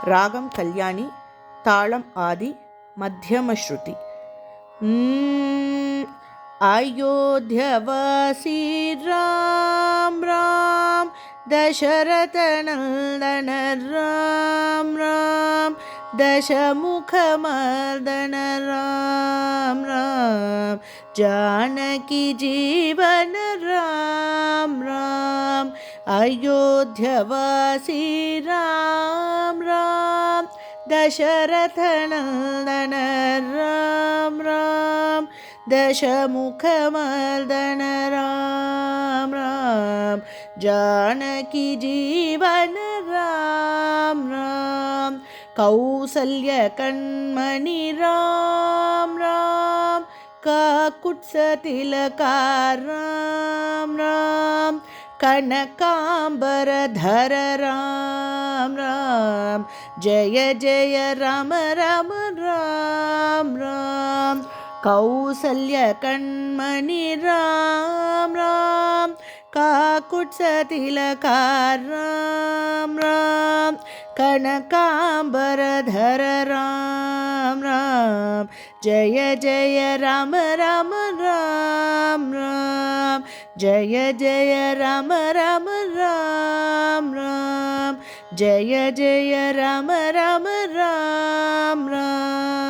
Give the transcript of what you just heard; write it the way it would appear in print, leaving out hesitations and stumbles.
ராகம் கல்யாணி, தாளம் ஆதி, மத்தியமஸ்ருதி. அயோத்தியவாசி ராம் ராம், தசரத நந்தன ராம் ராம், தசமுகமர்தன ராம் ராம், जानकी जीवन राम राम, अयोध्यावासी राम राम, दशरथ नंदन राम राम, दशमुखमर्दन राम राम, जानकी जीवन राम राम, कौसल्य कण्मणि राम राम, काकुत्सतिलका राम राम, कनकांबरधर राम राम, जय जय राम राम राम राम, कौसल्य कण्मणि राम राम, काकुत्सतिलका राम राम, कनकांबरधर राम राम, जय जय राम राम राम राम, जय जय राम राम राम राम, जय जय राम राम राम राम।